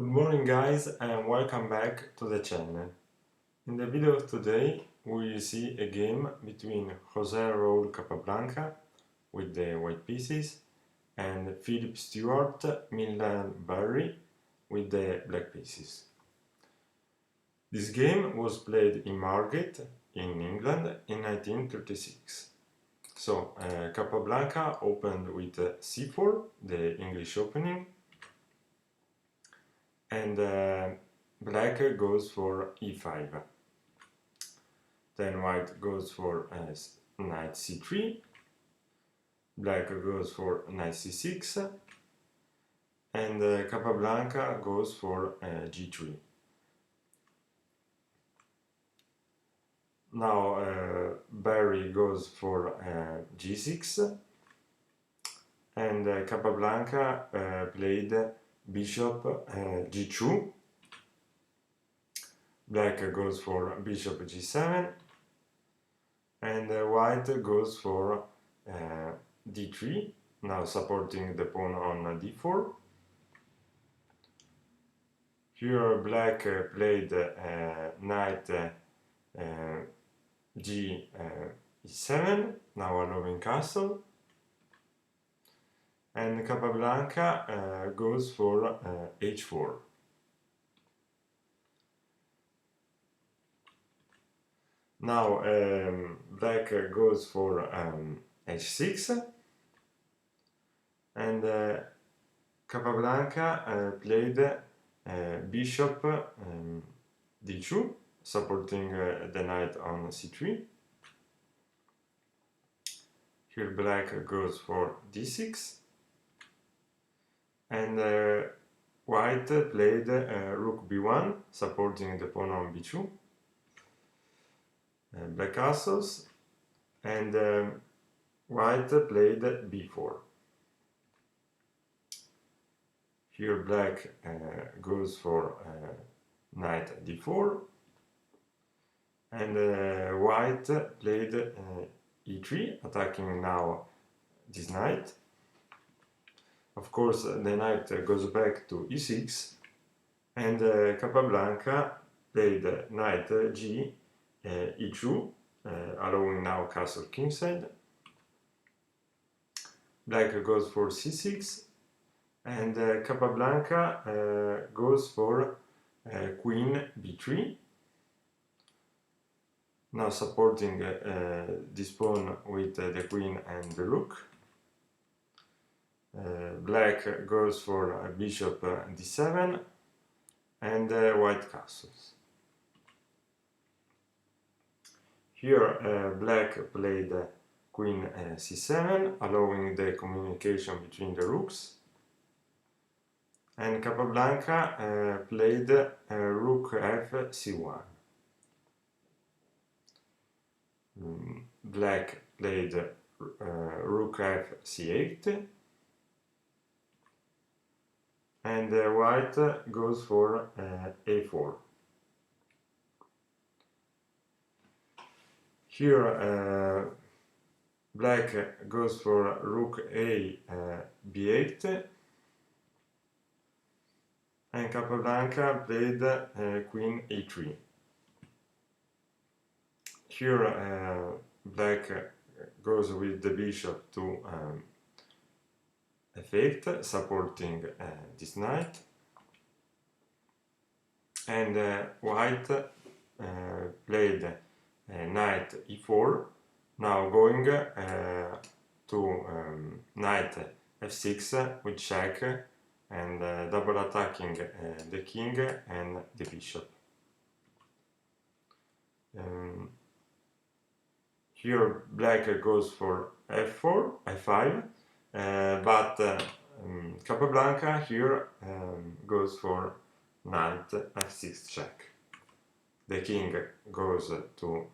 Good morning guys and welcome back to the channel. In the video of today we will see a game between Jose Raul-Capablanca with the white pieces and Philip Stuart Milner-Barry with the black pieces. This game was played in Margate in England in 1936. So Capablanca opened with c4, the English opening, and black goes for e5. Then white goes for knight c3, black goes for knight c6, and Capablanca goes for g3. Now Barry goes for g6, and Capablanca played bishop g2, black goes for bishop g7, and white goes for d3, now supporting the pawn on d4. Here black played knight g7, now allowing castle, and Capablanca goes for h4. Now black goes for h6, and Capablanca played bishop d2, supporting the knight on c3. Here black goes for d6, and white played rook b1, supporting the pawn on b2, black castles, and white played b4. Here black goes for knight d4, and white played e3, attacking now this knight. Of course, the knight goes back to e6, and Capablanca played knight g e2, allowing now castle kingside. Black goes for c6, and Capablanca goes for queen b3, now supporting this pawn with the queen and the rook. Black goes for bishop d7, and white castles. Here black played queen c7, allowing the communication between the rooks, and Capablanca played rook f c1. Black played rook f c8, and white goes for a4. Here black goes for rook a b8, and Capablanca played queen a3. Here black goes with the bishop to f8, supporting this knight, and white played knight e4, now going to knight f6 with check, and double attacking the king and the bishop. Here black goes for f4, f5, but Capablanca here goes for knight f6 check. The king goes to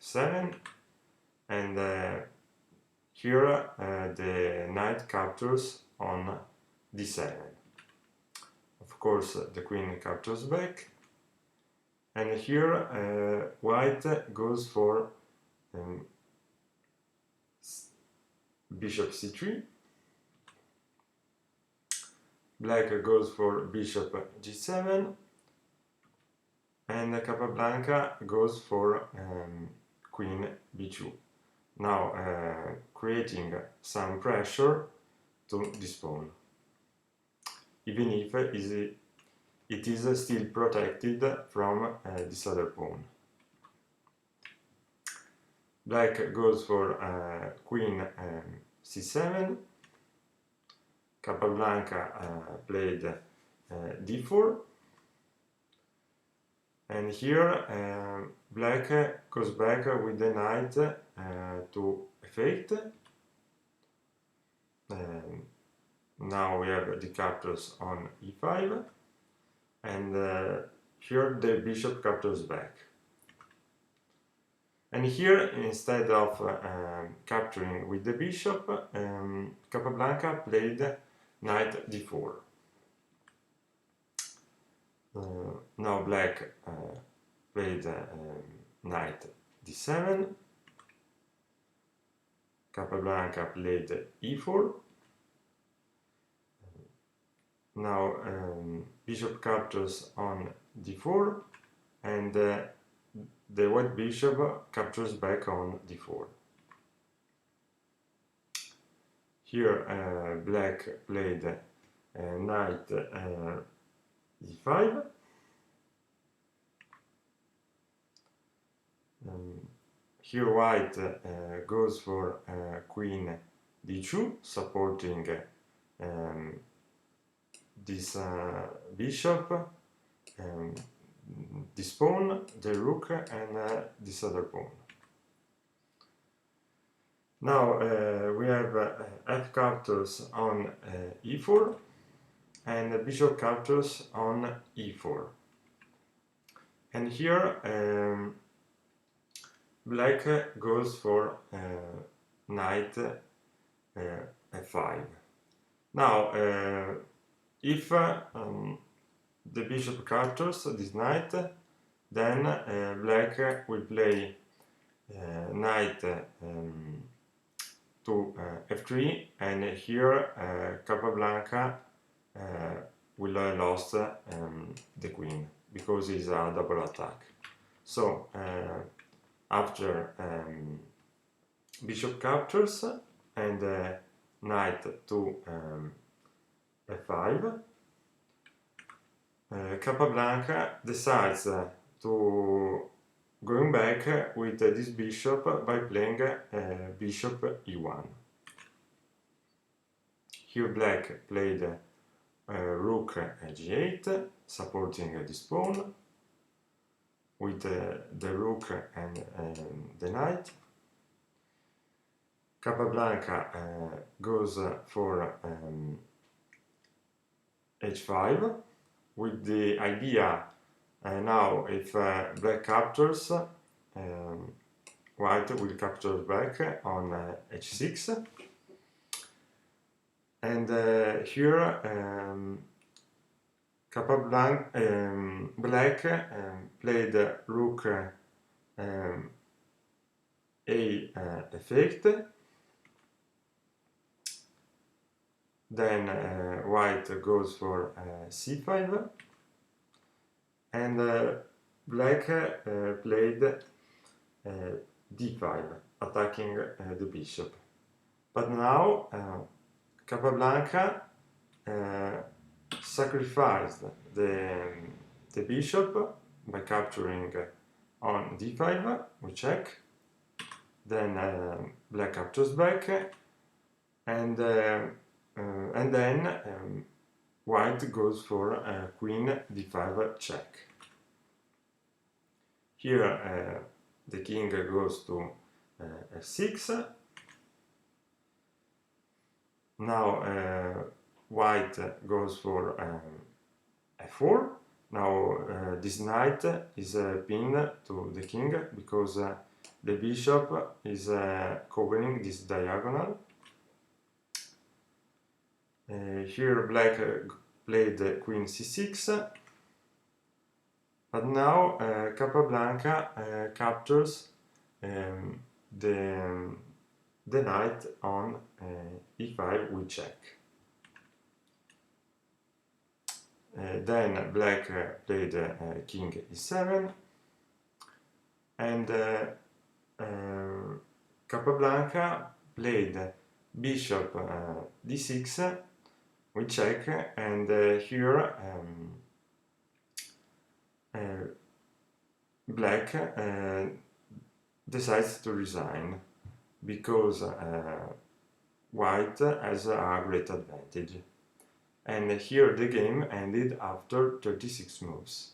f7, and here the knight captures on d7. Of course the queen captures back, and here white goes for bishop c3, black goes for bishop g7, and Capablanca goes for queen b2. Now creating some pressure to this pawn, even if it is still protected from this other pawn. Black goes for queen c7, Capablanca played d4, and here black goes back with the knight to f8. Now we have the captures on e5, and here the bishop captures back. And here, instead of capturing with the bishop, Capablanca played knight d4. Now black played knight d7, Capablanca played e4. Now bishop captures on d4, and the white bishop captures back on d4. Here black played knight d5. Here white goes for queen d2, supporting this bishop, this pawn, the rook, and this other pawn. Now we have f captures on e4 and bishop captures on e4. And here black goes for knight f5. Now if the bishop captures this knight, then black will play knight to f3, and here Capablanca will have lost the queen, because it's a double attack. So after bishop captures and knight to f5, Capablanca decides to going back with this bishop by playing bishop e1. Here black played rook g8, supporting this pawn with the rook and the knight. Capablanca goes for h5, with the idea now if black captures, white will capture back on h6, and here black played rook a effect. Then white goes for c5, and black played d5, attacking the bishop. But now Capablanca sacrificed the bishop by capturing on d5, we check. Then black captures back, and then white goes for queen d5 check. Here the king goes to f6. Now white goes for f4. Now this knight is pinned to the king because the bishop is covering this diagonal. Here black played queen c6, but now Capablanca captures the knight on e5 with check. Then black played king e7, and Capablanca played bishop d6 with check, and here black decides to resign because white has a great advantage. And here the game ended after 36 moves.